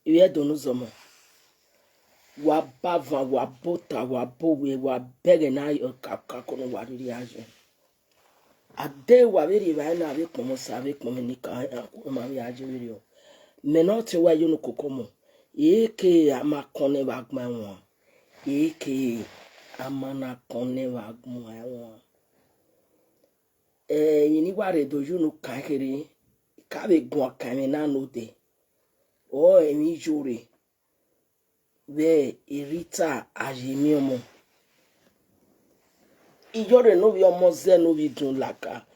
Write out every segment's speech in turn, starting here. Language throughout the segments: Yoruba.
Iye donu zomo. Wa bava, wa bota, wa bowe, wa bege na yo kakono wa riaje. Ade wa veri va na ave komo sa ave komo ni ka ma riaje ri o. Me no te wa Iyenukokomon. Eke ama kone wa gma won. Eke amana kone wa gma won. Yini ware doju no kakere. Ka be gun kan na no de. O emi Iyore. Ve Rita ajemiomo. Iyore no vi omo ze no vi dun laka.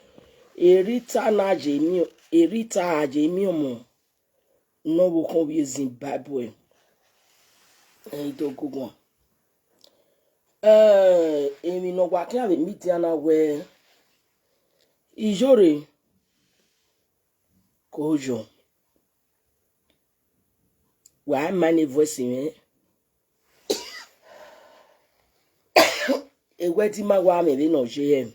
Rita na ajemio, Rita ajemiomo. No wo kon vi Zimbabwe. Do gugun. Emi no wa kan ave media na we Iyore kojo. Wa mani voice me. Ewedi ma wa me bi no je.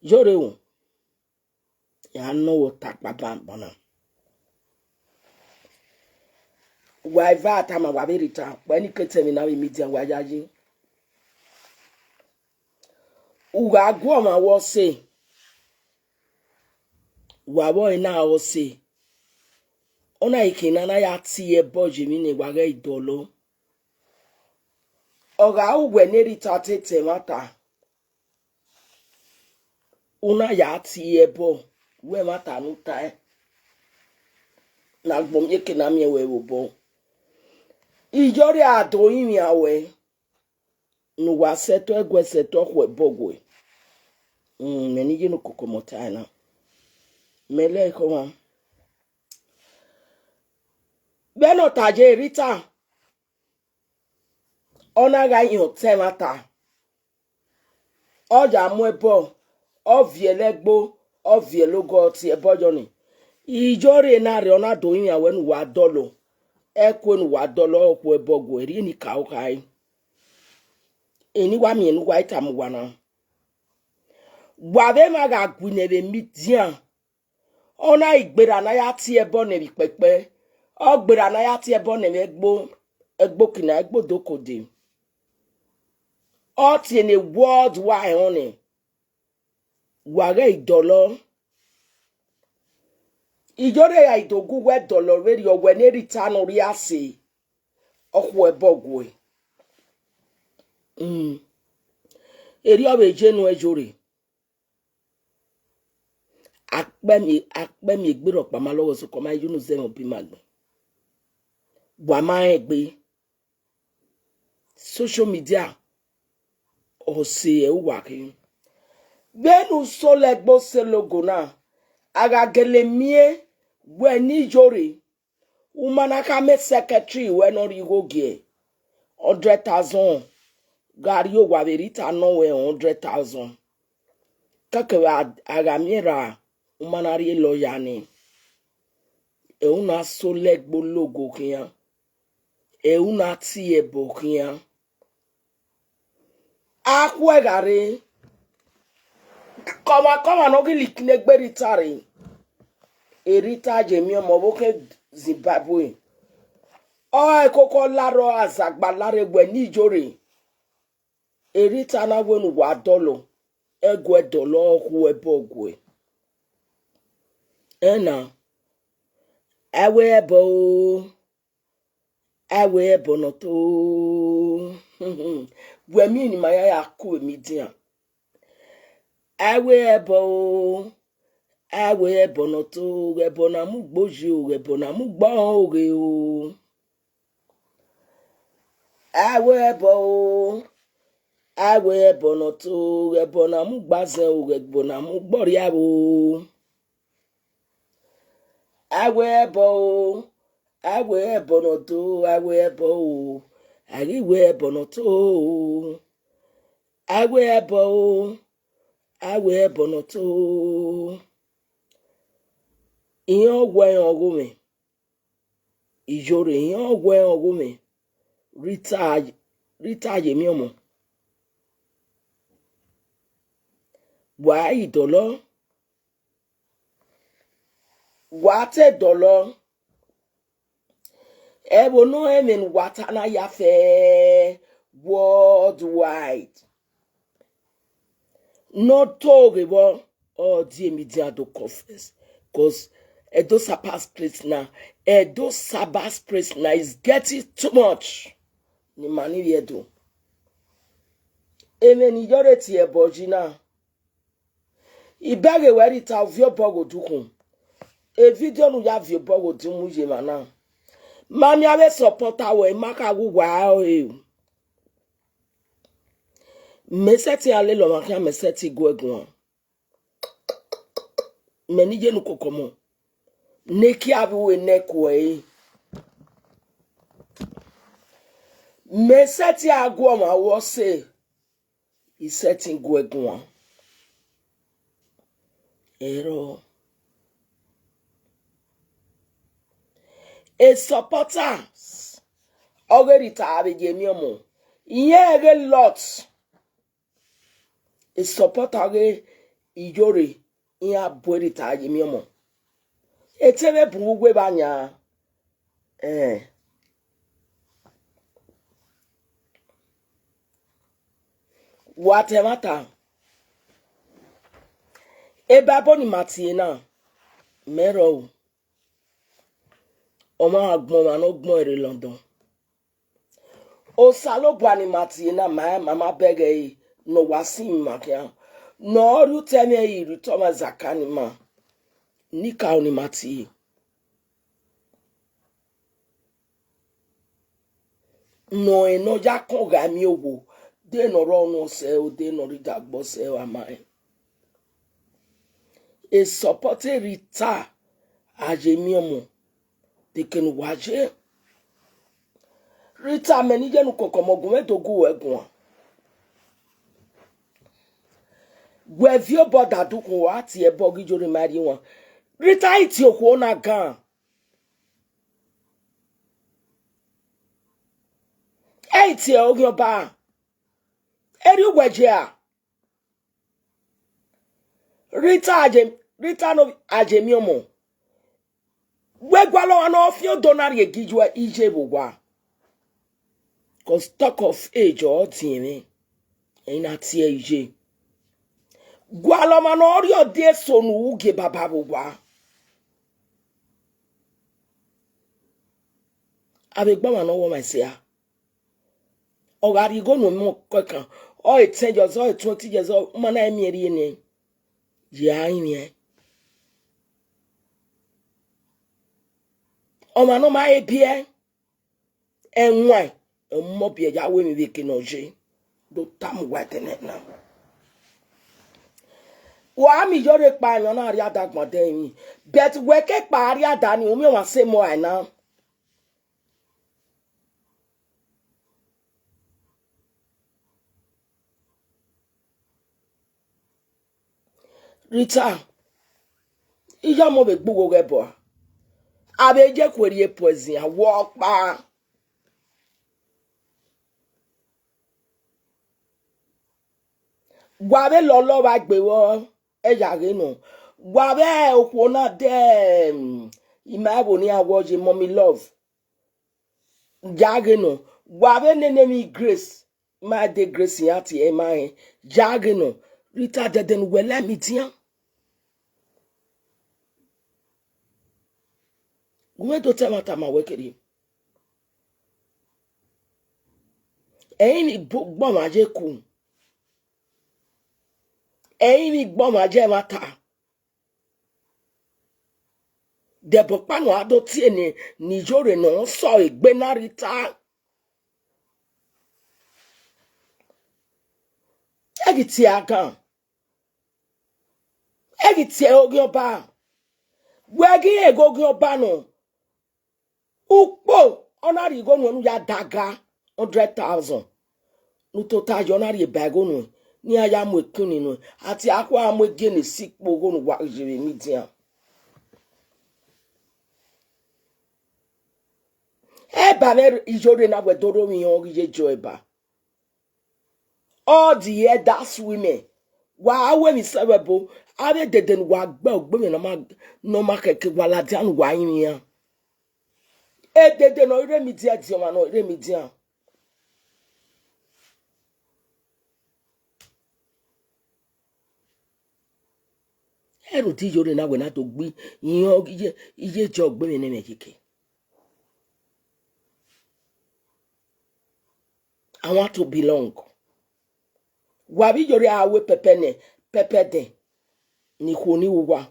Iyore o. Ya no wo takpa bana. Wa va atama wa be Rita. Wa ni kete mi na we media wa yaji. Uga gwo ma wo se. Wa wo ina wo se. Ona ikina na ya ti e boje mi ni wa ge idolo. Oga ugwe ne Rita tete mata. Una ya ti e bo. We mata nu tai. Na gbom ye kina mi we wo bo. Iyore ado yin mi awe. Nu wa seto egwe seto kwe bogwe. Meni Iyenukokomon na. Mele ko Beno taje Rita. Ona ga yin temata. Oja mu ebo. Ovie legbo. Ovie logo ti ebojo ni. Iyore na re ona do yin awe nu wa dolo. Ekwe nu wa dolo okwo ebogwe ri ni ka okai. Eni wa mi enu wa itamu wana. Wabe maga gwinebe midian. Ona igbera na ya ti ebo ne bi pepe. Ogbera na ya ti ebo ne egbo kina egbo dokode. O ti ene world wide one. Wage idolo. Iyore ya idogu we dolo reri owe ne Rita no ri ase. Okwo ebogwe. Eri obe jenu ejore. Akpemi egbero pa ma lowo so ko ma yunu ze mo bi magbe. Wa ma egbe. Social media o se e wa ki. Benu so legbo se logo na. Aga gele mie we ni Iyore. Umana ka me secretary we no ri go ge. 100,000. Gari o wa Rita no we 100,000. Kake aga mira umana ri lo ya ni. E una so legbo logo kiyan. E una ti ebo kiyan. Akwe gare. Koma no gili kinegbe Rita re. Rita jemiomo boke Zimbabwe. O koko laro azagba lare we ni Iyore. Rita na wenu wa dolo. Egwe dolo okwu ebogwe. Ena. Ewe ebo no to. We mi ni maya ya ku media. Ewe ebo no to. Ebo na mu gboji o. Ebo na mu gbon oge o. Ewe ebo no to. Ebo na mu gbaze o. Ebo na mu gboria o. Ewe ebo no to. Ewe ebo o. Ariwe ebo no to. Ewe ebo no to. Iyan gwe ogume. Iyore iyan gwe ogume. Rita yemiomo. Wa idolo. Wate dollar. Ebo no emin watana yafe worldwide. Not talk about all the media do confess. Because Edo Sabbath place now. Edo Sabbath place now is getting too much. Ni mani yedo. Eme ni Iyore ti eboji na. Ibege we Rita ovio bogo dukun. E video nu ya vio bogo di muje mana. Mami ave supporter we maka gu wa e. Meseti ale lo makia meseti go egun. Meni Iyenukokomon. Neki abiwe nekwe. Meseti agwo ma wo se. He setting go egun. Ero. A supporters. Already tabi gemiomo. Yeah, a lot. A supporter Iyore. Yeah, boy tabi gemiomo. Etebe bungwe banya. Whatever. Eba boni matina. Mero. Oma agbon man ogbon ere London. O salo bwani matina mama bege no wasi makia. No ru teme iri toma zakani ma. Nika oni mati. No eno ja konga mi owo. De no ro no se o de no ri dagbo se o amai. E supporte Rita aje mi omo. De ken waje. Rita meni Iyenukokomon gume to go egun. Gwe vio boda dukun wa ti e bogi jori mari won. Rita iti okwo na gan. Iti e ogyo ba. Eri ugweje a. Rita no aje mi omo. Gwe gwalo an ofio donari e gijwa ije bugwa. Cause talk of age or tieme. Ina tie ije. Gwalo man orio de sonu uge baba bugwa. Abegba man owo my say. Ogari go no mo kokan. O 10 years or 20 years old mana emieri ni. Ya ini. O mano ma epie. Enwan. Mo bia ya we mi weke no je. Do tam wetene na. Wa mi Iyore pa yan na ri adagbon de mi. Bet weke pa ri adani o mi wa se mo ai na. Rita. Iya mo be gbogo gebo. Abeje kweri epozi a wo pa. Gwabe lolo wa gbe wo ejare no. Gwabe okwo na de imabo ni awoje mommy love. Jage no. Gwabe nene mi grace. Ma de grace yati e ma he. Jage no. Rita deden wele mi tian. Gwe do temata ma wekeri. Ni gbon ma je ku. Ni gbon ma je mata. Debo pano ado tie ni Iyore no so igbe na Rita. Egiti agan. Egiti ogyo ba. Wegi egogyo ba no. Ukpo onari go no ya daga 100,000. Nu total jonari bago no. Ni aya mo ekuni no. Ati akwa mo gene sikpo go no wa jere media. Eba me Iyore na wedoro mi yon ye jo eba. All the elders women. Wa we mi sebebo Ave deden wa gbe ogbe no ma keke wala dian wa yin ya. E deden no ire mi dia di ma no ire mi dia. Ero ti Iyore na we na to gbi yin iye je ogbe mi ne keke. I want to belong. Wabi Iyore awe pepe de ni khoni uwa.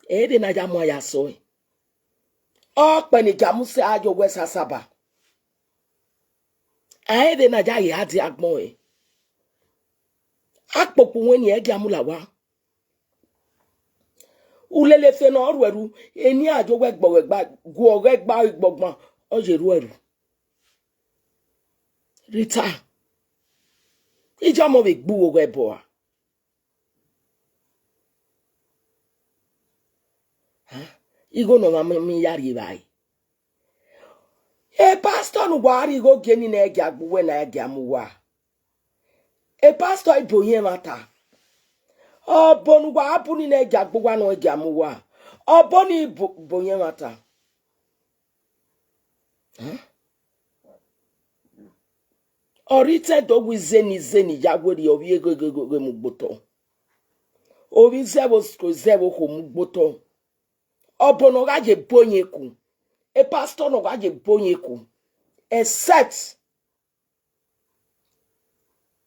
E de na jamu ya so. O pe ni jamu se ajo we sasaba. E de na ja ye ati agbon e. Akpopo wen ye jamu la wa. Ulele fe no oru eni ajo we gba gu we gba igbogbon o je ru eru. Rita. Ija mo be gbu we bo. Igo no mi yari bai. E pastor no wari go geni na ege agbu we na ege amuwa. E pastor ibo yen mata. Obonu wa abuni na ege agbu wa no ege amuwa. Oboni ibo yen mata. Orite dogu zeni yagweri obi ego mugboto. Obi zebo ko mugboto. Obono gaje bonyeku. E pastor no gaje bonyeku. Except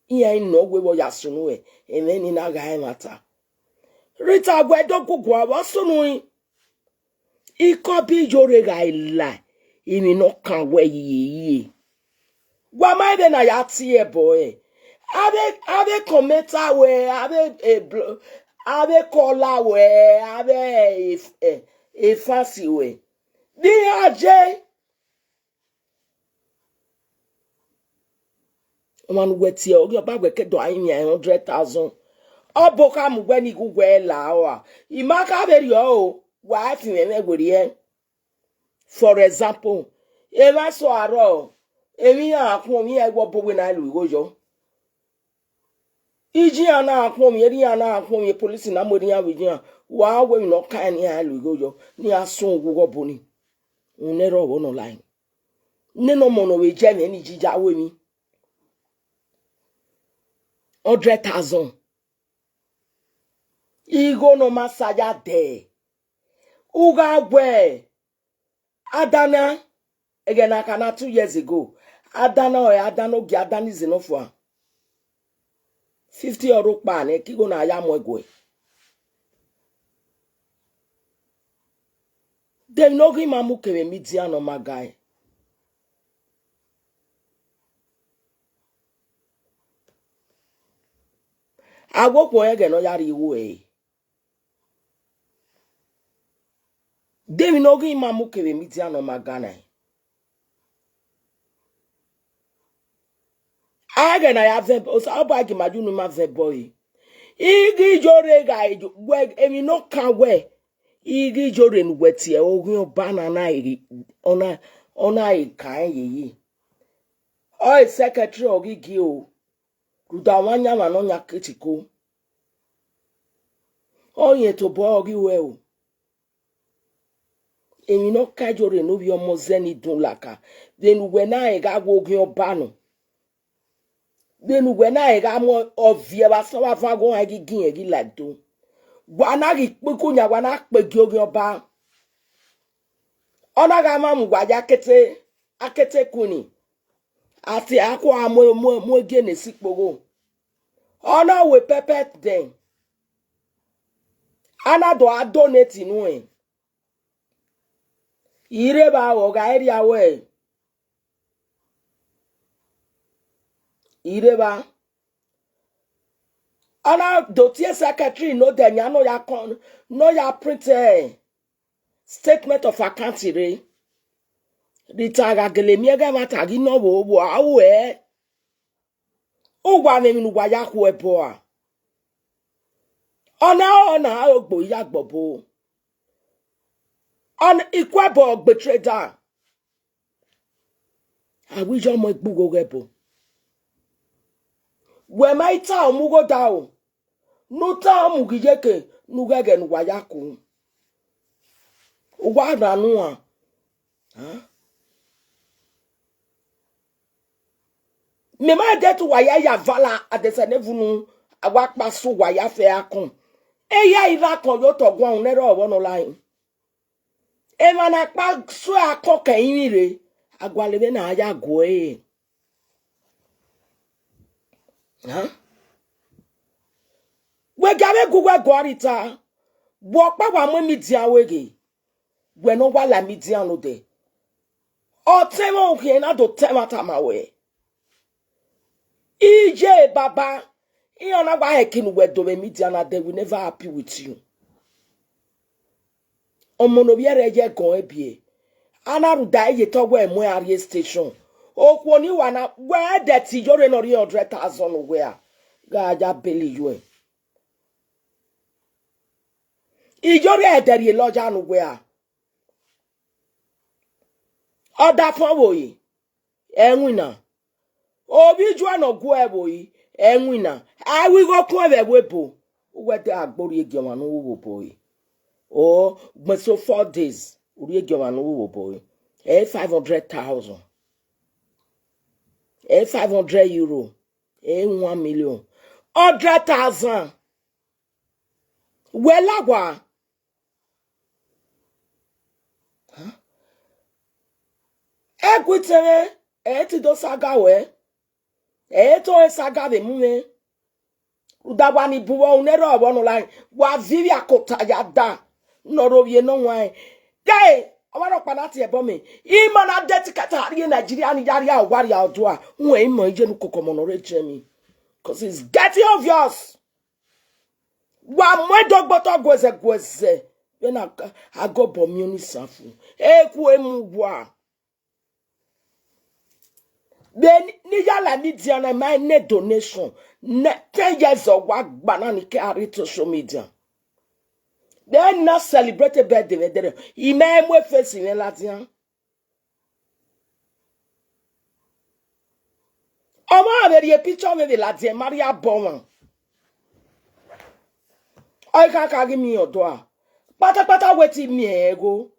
iya no wewo yasunu e emeni na ga mata. Rita gwedo gugwa wasunu ikobi Iyore ga ila imi no kan we yi. Gwa mai de na ya tie boy. Ave kometa we ave kola we ave fancy we. Di aje man wetie ogi ba we kedo ayin 100,000. Oboka mu gwe ni gugwe la o. Imaka beri o wa fi me gweri. For example, eva so aro emi akun mi egbo bowe na lu igojo. Iji ana akun mi eri ana akun mi police na mori ya wijin wa we no kan ni alu igojo ni asun gugo boni. Unero wo no line. Ne no mo no we je ni jija we mi. 100,000. Igo no masaja de. Uga gwe. Adana again akana 2 years ago. Adana ogi Adana is enough for 50 euro pan e kigo na ya mo egwe. Dem no gi mamu kere media no magai. Agwokwo ege no yari iwu e. Dem no gi mamu kere media no magana. Age na ya veb o sa oba gi maju no ma veboy. Igi Iyore ga we emi no kan we. Igi Iyore nu wetie ogun oba na iri ona kan yi. O secretary ogigi o. Ruda wanya ma no nya kritiko. O yen to bo ogi we o. Emi no ka Iyore no bi omo zeni dun laka. Then we na e ga ogun oba no. Then we na e ga mo ovie ba so wa fa go agigin egi lado. Gwana gi puku nya gwana pegi ogun oba. Ona ga ma mu gwaja akete kuni. Ati akwa mo gene sikpogo. Ona we pepe den. Ana do adonate nu en. Ire ba o ga area we. Ire ba. Ona dotie secretary no denya no ya print statement of account re. Rita ga gele mi ga mata gi no wo awe. Ugwa me mi gwa ya ku ebo a. Ona ogbo ya gbobo. On ikwabo betreda. Awijo mo gbugo gebo. We maita omugo dao. nuta mugijeke nugege nuwayaku uwada nuwa mema detu waya ya vala adesenevunu awakpa su waya fe akun eya ira kan yo to gwan nero owo no lai e mana pa su akon kan ire agwalebe na aya go we gabe gugwe go Rita bo pa wa mo media wege we no wala media no de o tema o ke na do tema tamawe ije baba you na why kin we do media na they will never happy with you omono bi ere je gon ebie anaru da ye to we mo area station okwo ni wa na we that Iyore no 100,000 where gaja beli you Iyore ederi loja no where oda fun wo yi enwina obi ju no go ebo yi enwina awi go kun ebe webo we de agbori ege wa no wo boy oh but so 4 days uri ege wa no wo boy 500,000 €500 1 million 100,000 welagwa egwitere eti do saga we eto saga be mume udagwa ni buwo unero obo no line wa vivi akota ya da noro wie no wan dai awaro panati ebo me ima na dedicate ari Nigeria ni yari awari odo a won imo Iyenukokomon no reche mi cause it's getting obvious wa mwedogboto gweze we na agobo mi oni safu eku emu gwa then ni yala media na my net donation 10 years of work banana carry to social media then not celebrate birthday there ime mwe face in Latin omo averi a picture me the Latin Maria Bowman I can't give me your door pata weti mi ego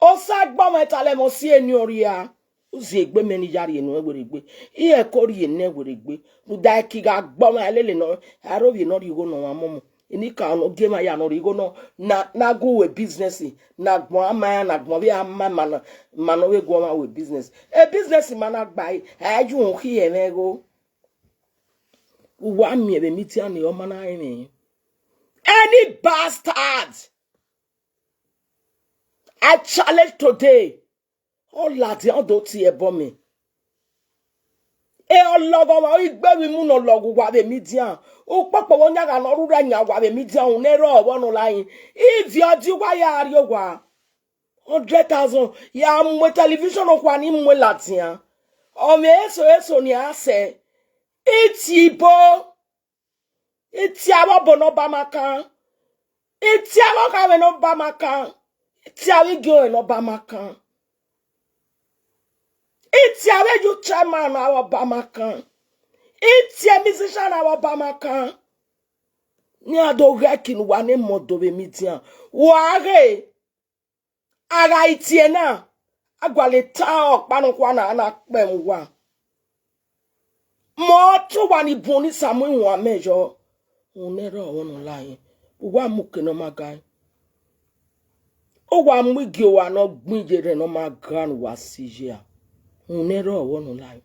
o sag bomb tale mo si enyoria uzi egbe meni yari enu egbe iye kori ene egbe nu da ki ga bomb alele no arobi no rigo no amomo ini ka no game ya no rigo no na go we business na gbon ama na gbon bi ama mano we go ma we business e business man agbai aju o ki emego uwa mi ebe miti ani o mana emi any bastard I challenge today. Oh ladi odo ti ebo mi. E ologo wa igbe mi mu no logo wa be media. O popo won yaga no rura nya wa be media un ero owo no layin. If you di wa ya ari ogwa 100,000 ya mwe television okwa ni mwe latin. O me eso ni ase. Itibo. Itiabo no ba makan. Itiabo ka we no ba makan. Itiawi go no ba makan. It's a you chairman our Bamakan. It's a musician our Bamakan. Nia do rekin wane modo be media. Ware aga itiena. Agwale ta panokwana ana kpemwa. Mo to wani boni samu wa mejo. Unero wono line. Uwa muke no magai. O wa mwigi wa no gbinjere no magan wa sijia. Unero wono line.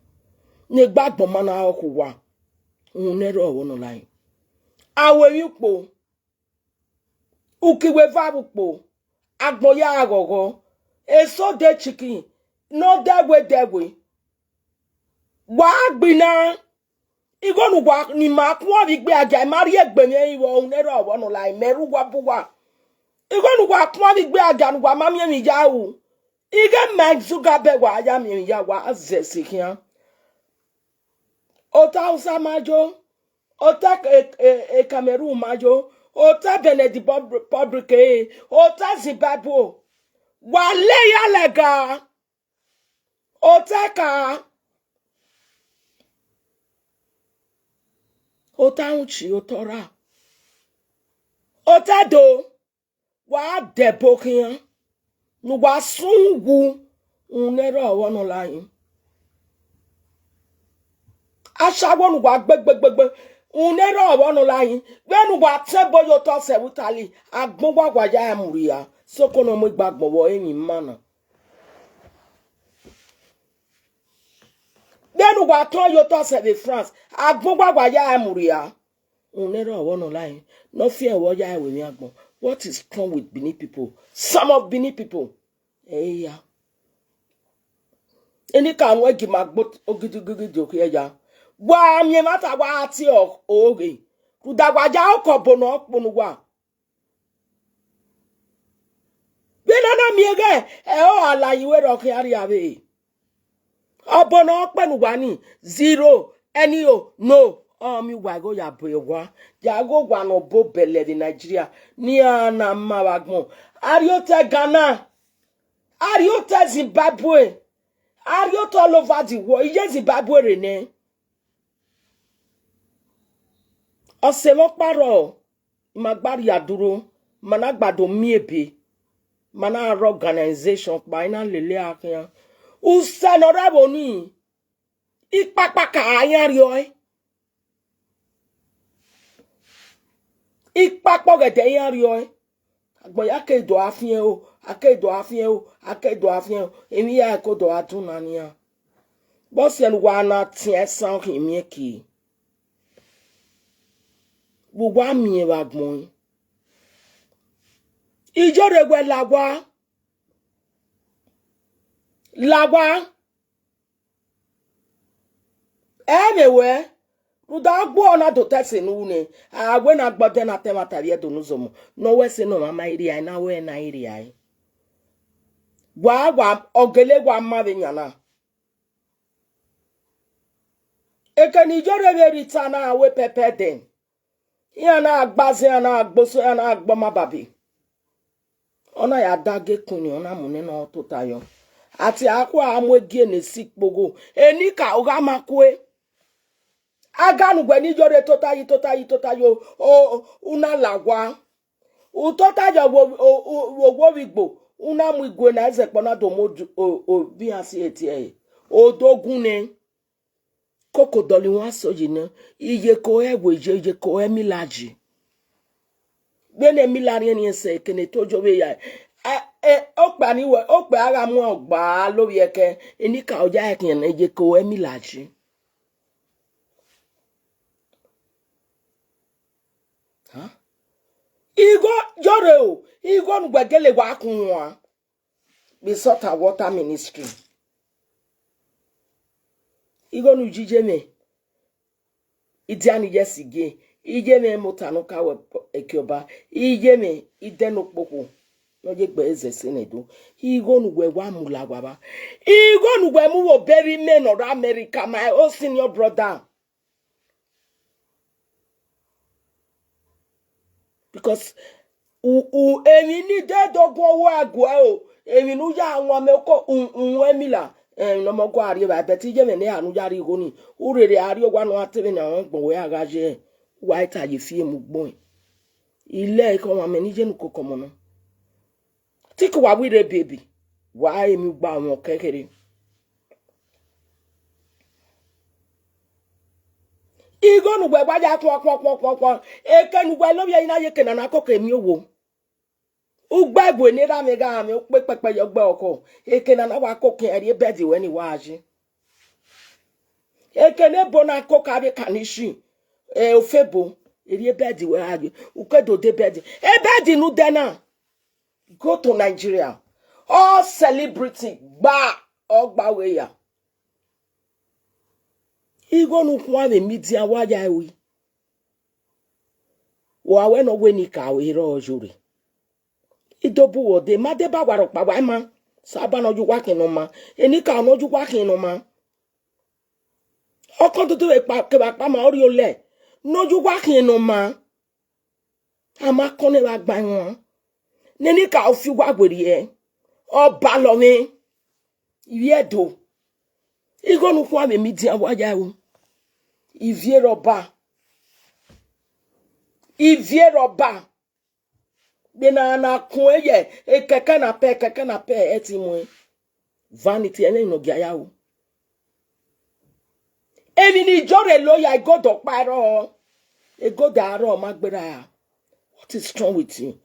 Ne gbagbo mana okuwa unero wono line awe yupo ukiwe vabupo agboya agogo eso de chicken no dewe wa gbina igonu wa ni ma kun bi gbe aja mari egbe mi iwo unero wono line meru wa buwa igonu wa kun bi gbe aja nu wa mami mi yawu ige menzuga be wa ya mi ya wa azesikian Ota usa majo, ota Cameroon majo, ota Benedi public ota Zimbabwe. Wale ya lega. Ota ka. Ota uchi otora. Otado wa debokin no wa sungu unero wono layin. Ashawo no wa gbegbegbe unero wono layin. Benu wa tebo yo to se wutali agbon wa gwaja amuria sokono mo gbagbo wo emi mana. Benu wa to yo to se de France agbon wa gwaja amuria unero wono layin. No fear what ya we agbon. What is wrong with Benin people? Some of Benin people. Hey, yeah. Any can we give my boat ogidi ya. Wa mi mata wa ati oge. Kuda wa ja okobono ponu wa. Bena na mi ege o alayi we ro ki ari abe. Obono penu wa ni 0 any o no. Mi wa go ya boywa. Ya go gwa no bo bele di Nigeria. Ni ana mawagbon. Ariote Ghana. Ariote Zimbabwe. Ariote all over the world. Iye Zimbabwe rene. Osemo paro. Magbari aduro. Managbado miebe. Mana organization. Baina lele akia. Usanorabo ni. Ikpakpaka ayan Ikpakpo gede yan rio agbo ya ke do afien o akedo afien o emi ya ko do atuna ni a bo se lu wa na tin san ki mi ki gbogbo ami e wa gbon Iyore gwe lagwa emewe Ruda gbo na do tese nu ne agwe na gbode na temata rie do nuzomo no we se no mama iri ai na we na iri ai wa ogele gwa mave nyana eke ni Iyore be Rita na we pepe den ya na agbaze ya na agboso ya na agboma babi ona ya dage kuni ona mune na ototayo ati akwa amwegie ne sikpogo enika oga makwe Aganu gweni Iyore totayo una lagwa utotayo wo wigbo una mwigwe na eze kpona do mo bi asi etie odogun ne kokodoli wan soji ne iye ko ewe iye ko emilaji bene milari ni ese kene tojo we ya okpa ni we okpa ara mu ogba lori eke enika oja ekin iye ko emilaji Igo Iyore Igo ngbegele wa kunwa be sort of water ministry Igo nu jije me idiani yesige ije me motanu ka we ekioba ije me idenu popo no je gbe eze senedo Igo nu gwe wa mulagwa ba Igo nu gwe mu wo bury men or America my own senior brother because emi ni de dogun wo agwa o emi nu ya awon me ko emila no mo go ari ba beti je me ni anu jari go ni urere ari ogwa no atebe na won gbon we agaje wa ita ye fie mu gbon ile ko wa me ni Iyenukokomon tik wa wi re baby wa emi gba won kekere Igo nu gbe gbaja pon eke nu gbe lo bi ina ye kenana akoko emi owo ugbagbo ni ra mi ga mi pe pepe yo gbe oko eke na wa koke eri bedi we ni wa aji eke ne bona koka bi kanishi ofebo eri bedi we aji ukedo de bedi bedi nu dena go to Nigeria all celebrity ogba we ya Igo nu kwa me media wa ya ewi wa we no we ni ka we ro ojure Idobu wo de madeba waro pa wa ma saba no juwa kinu ma enika no juwa kinu ma okon tutu e pa ke ba pa ma ori ole no juwa kinu ma ama kone wa gba won nenika o fi wa gberi e oba lo mi Iedo Igo nu kwa me media wa ya wu Ivie roba Bena na kunye e keke na pe etimwe vanity ene no giaya o emi ni jore loya I go do paro e go daro magbera ya. What is wrong with you?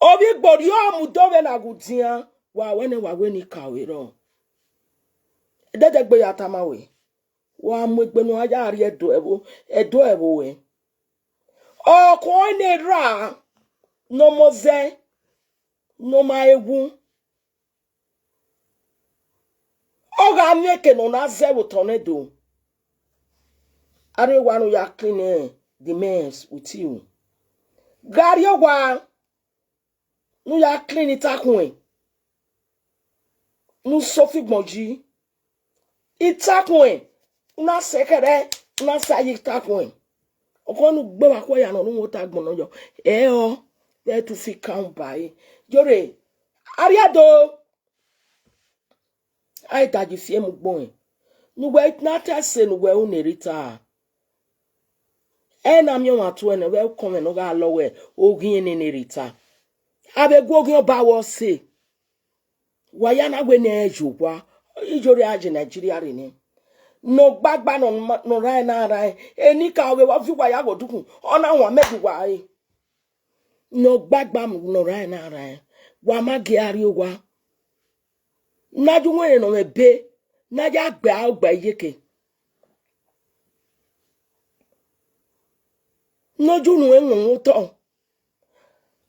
Obi gbori o mu do we na gutia wa we ni kawe ro dede gbe ya tamawe wa mu egbe no aya ari edo ebo we o ko ne ra no moze no ma egwu o ga make no na ze wo tornado are wanu ya clean the mess with you gari ogwa nu ya clean it akun nu sofi gboji itakun na sekere na sayi takun okonu gbe wa ko ya no nu ta gbon yo o there to fi count by jore ariado ai daji fie mu gbon nu we na ta se nu we o ne Rita na mi wa to na we come no ga lowe ogin ni Rita abegu ogin oba wo se waya na we na ejukwa ijori aje Nigeria re ni no gbagba no rai na rai eni ka we wa fi waya go dukun ona won medu wa ai no gbagba no rai na rai wa ma ge ari wa na ju won no me be na ja gba yeke no ju nu enwun to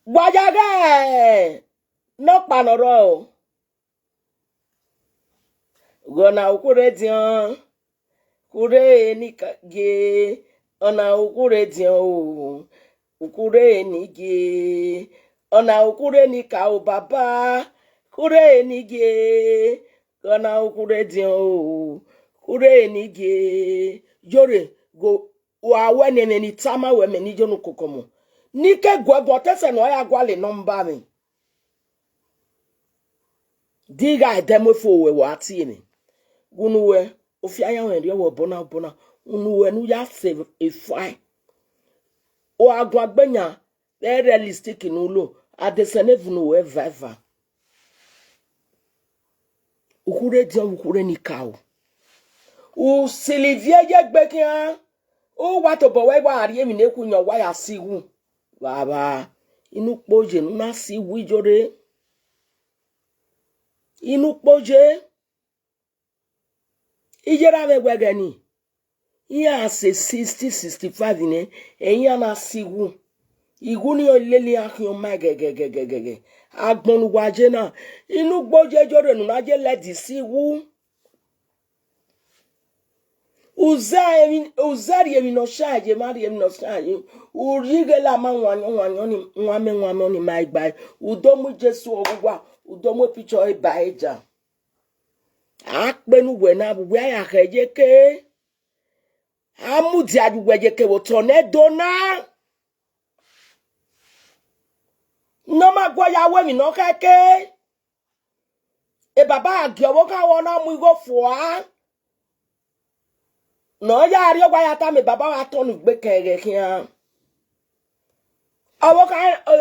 gbaja ge no panoro gona ukure dian kure ni ge ona ukure dian o ukure ni ge ona ukure ni ka o baba kure ni ge ona ukure dian o kure ni ge yore go wa wene ni tama we me ni Iyenukokomon ni ke gwego tese no ya gwale number mi diga demo fo we wa ti mi gunuwe ofi aya wen re wo bona unuwe nu ya save a fine o agwa gbenya e realistic nu lo adesene vunu we vava ukure ni kawo u Silvia ye gbekin o wa to bo we wa ari emi ne kunyan wa ya siwu baba inu poje nu na siwu Iyore inu poje ijera me gwegani iya se 60-65 ne eyan na siwu igu ni olele akin o ma gegegegege agbonu waje na inu gboje Iyore nu na je ledi siwu uzari emi no shaje mari emi no shaje urige la ma wanyo ni nwame ni ma igba udomu Jesu ogwa udomu picture e ba eja akpenu we na bu ya keje ke amudi aduweje ke wo tornado na no ma gwa ya we mi no keke e baba agi owo ka wona mu go fo a no ya ri ogwa ya ta mi baba wa tonu gbe kere kian awo ka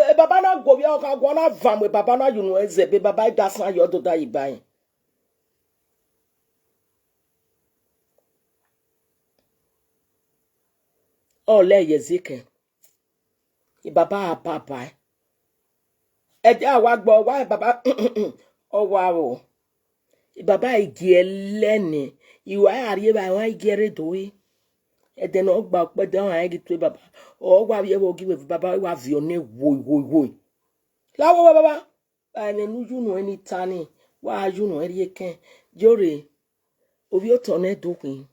e baba na go bi o ka gwa na vam we baba na yunu eze be baba da san yo do da ibai ole yezike i baba papa e de awa gbo wa baba o wa o i baba igi eleni iwa ari ba wa igi re dowe e de no gba pe de wa igi to baba o wa ye wo gi we baba wa vi one wo lawo baba ba ne nuju no eni tani wa ju no eri eken Iyore obi o tornado queen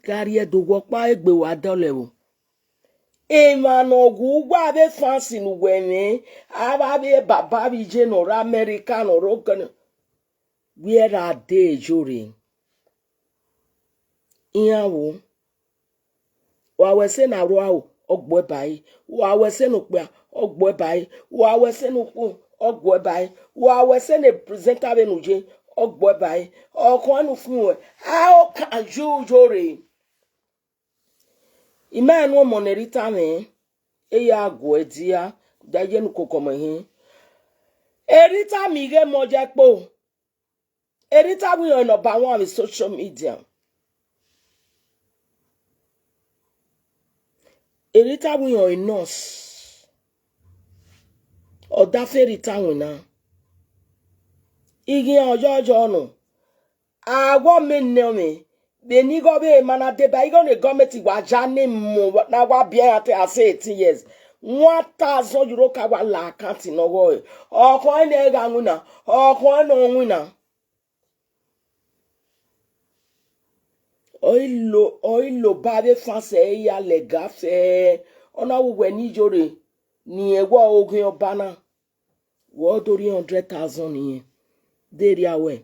gari e do wo pa egbe wa dole wo Emanogu gwa be fancy nu wene aba be baba bi je no America no rogan where are they Iyore iyawo wa we se na ro awo ogbo bai wa we se no pe ogbo bai wa we se no ku ogbo bai wa we se ne presenter be nu je ogbo bai okon nu fun we how can you Iyore imanu mo ne Rita me Eya gwedia. Da Iyenukokomon hin. Rita mige mojepo. Rita we on number one with social media. Rita we on nurse. Odafe Rita we na. Igi ojojo no. Awo me me. The nigo be mana de ba igo ne gometi wa jane mo na wa bia ate ase 18 years. 1,000 euro ka wa la account no wo. Oko ene ga nwuna. Oko no nwuna. Oilo babe fanse ya le gafe. Ona we ni Iyore ni ewo ogun obana. Wo dori 100,000 yen. Deri awe.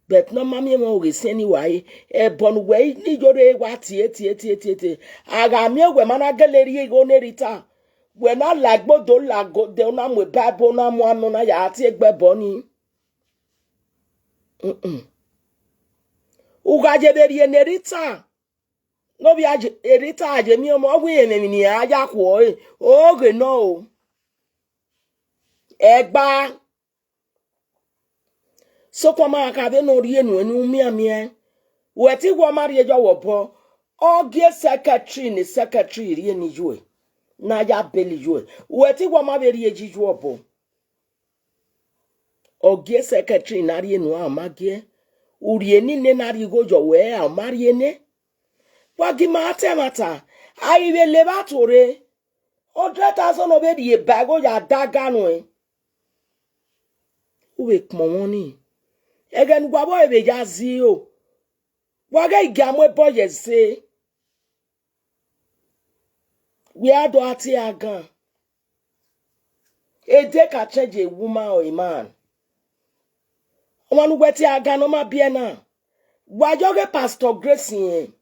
But no mami mo we seni wai e bon we ni Iyore wa tie. Aga mi we mana galeri go ne Rita. We na lagbo do lago de na mo bible na mo anu na ya ati egbe boni. Uga je deri ne Rita. No bi aje Rita aje mi mo we emi ni aja ko e. Oge no. Egba so kwama ka be no rie no enu mi amie weti wo mari ejo wo bo ogie secretary rie ni joe na ya beli joe weti wo ma be rie jiju obo ogie secretary na rie no amagie urie ni ne na rie gojo we amarie ne wagi mata ai be lebatore 100,000 obe die bago ya daga no e uwe kmoni Egen gwabo ebe ja zio. Waga igamwe boye se. We ado ati agan. Ede ka change a woman or a man. Omanu weti agan no ma biena. Wajoge Pastor Grace yen.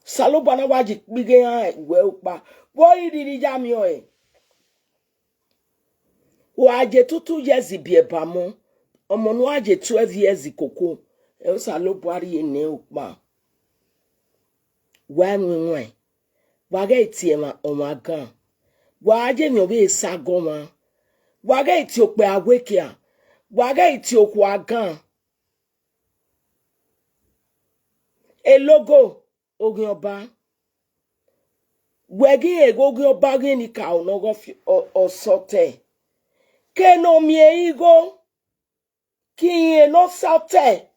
Salo bana waji bige ya we upa. Wo iri jami o e. Waje 2 years bieba mo. Omonu aje 12 years koko. E salo bwari ene upa. Wanwe. Waga itiema omagan. Waje nyobe sagoma. Waga itiokpe awekia. Waga itiokwa agan. E logo ogun oba. Wegi ego ogun oba gini ka onogo osote. Ke no mie igo. Ki no sote.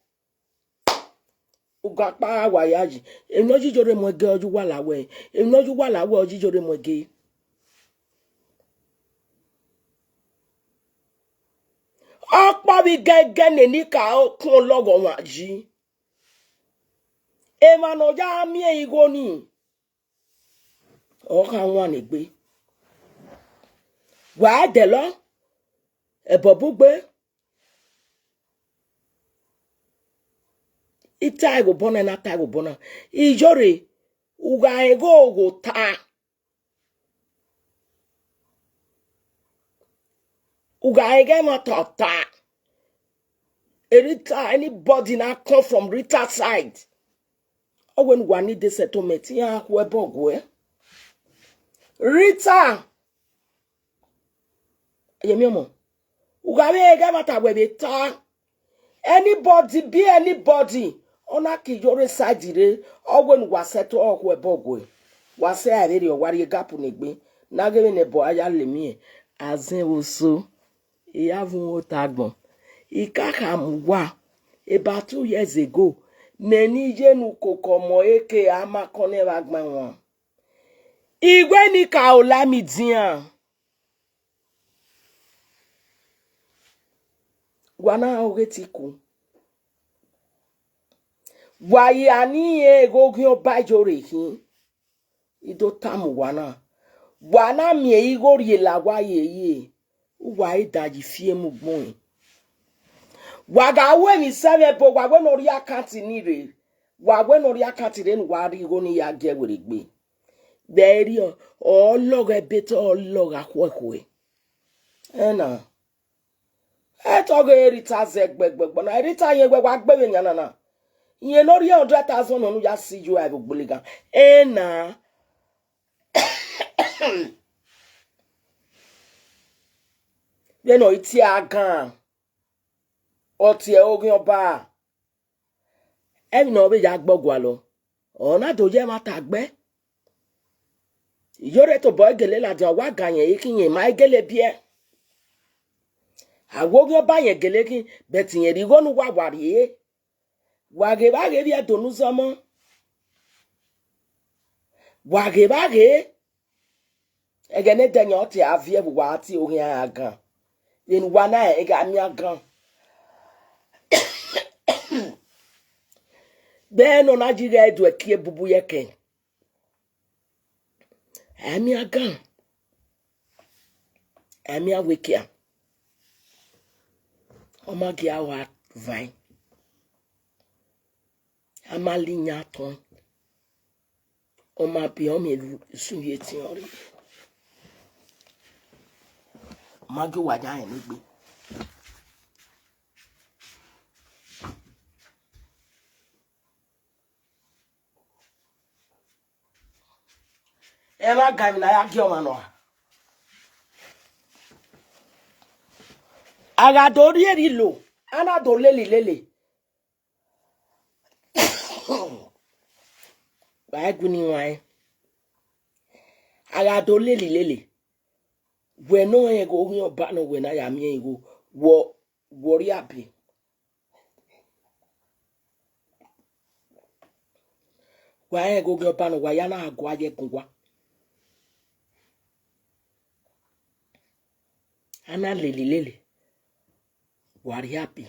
Ugapa wayaji. Enoji jore mwege oju walawe. Enoju walawe oji jore mwege. Akpa bi gege ni ka okun logo waji. Emano ja mie igo ni. Oka wan egbe. Wa de lo. Ebobugbe. Ita go bona na ta go bona. Iyore uga ego go ta. Uga ege ma ta. Rita, anybody now come from Rita side. Or when one need the settlement, yeah, webogwe. Rita, yemiomo. Ugawe ege mata webe ta. Anybody be anybody. Ona ki Iyore side dire. Or when was settle or webogwe. Was a very or wari gapu negbe. Nagere nebo aya lemie. Azen oso. Iyavun otagbon. Ikaka mwa. About 2 years ago. Neni Iyenukokomon eke amakone wagmanwa. Igwe ni ka olami diyan. Wana ogetiku. Wayi ani egogi oba Iyore hin. Ido tamu wana. Wana mie igori la waye. Uwa idaji fie mugbon. Waga we mi save bo wawe no ri account ni re. Wawe no ri account re nu wari go ni ya ge were gbe. Beri o logo beto o logo akwekwe. Ena. E to go Rita zegbegbe na Rita yen gbe wa gbe yan na. Yen no ri 100,000 onu ya si ju ai gboligan. Ena. Then no iti agan. Oti e ogin oba. Emi no be ya gbogwa lo. Ona doje ma tagbe. Iyore to boy gele la jan wa ganye ikinye ma gele bie. Agogin oba yen gele kin beti yen rigo nu wa wari. Wage bage bia donu zomo. Wage bage. Egene denyo oti avie wa ati ogin agan. Yen wana ega mi agan. Ben on Nigeria do a kie bubu yeke. Ami agan. Ami awekia. Oma gia wa vine. Ama linya ton. Oma bi omi sun yeti ori. Magi waja en gbe. Ema gami na ya gi oma no. Aga dori eri lo. Ana do lele. Ba guni wai. Aga do lele. We no e go hin oba no we na ya mi e go wo wori abi. Wa e go oba no wa ya na agwa ye kunwa. Ana lele. Wari happy.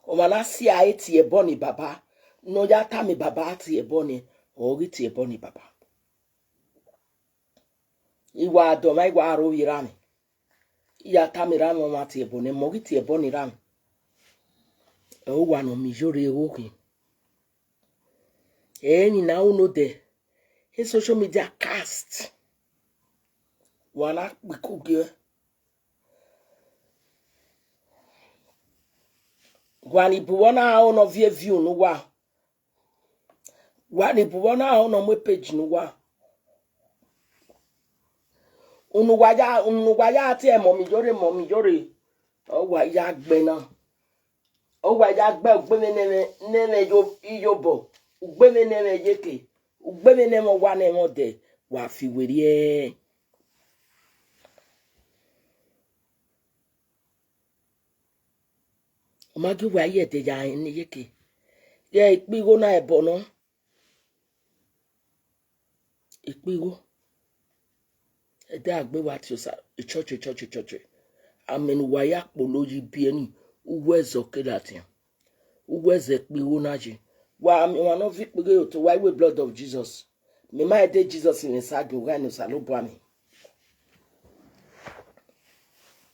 O mana si a eti e boni baba. No ya ta mi baba ati e boni. O iti e boni baba. Iwa do mai wa ro irami. Iya ta mi ran mo ati e boni. Mo iti e boni ram. O wa no mi jore okin. Eni na uno de. His social media cast. Wana bikuge. Gwani buwana ono view no wa. Gwani buwana ono mwe page no wa. Unu waya ati e momi jore. O wa ya gbe na. O wa ya gbe ogbeme nene yobo. Ugbeme nene yeke. Ugbeme nene wa nene de. Wa fi weri e. Omagi wa ye de ya ni yeke. Ye ipigo na ebo no. Ipigo. Ede agbe wa ti osa. Church. Amen wa ya polo yi bieni. Uwezo kedati. Uweze pigo na ji. Wa mi wa no vi pigo to why we blood of Jesus. Me ma ede Jesus in sagi wa no salobo ami.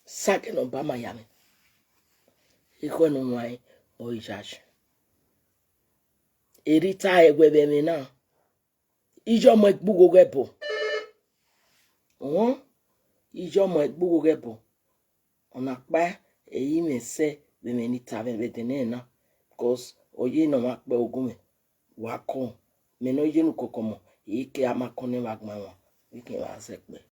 Sagi no ba ma ya mi. Iko no nwai o ijaji. Rita egwebe mi na. Ijo mo igbugo gebo. Ijo mo igbugo gebo. Ona pa eyi me se be me ni tabe be dene na. Because oye no ma pe ogun me. Wa kon. Me no Iyenukokomon. Ike amakone wagma wa. Ike wa se pe.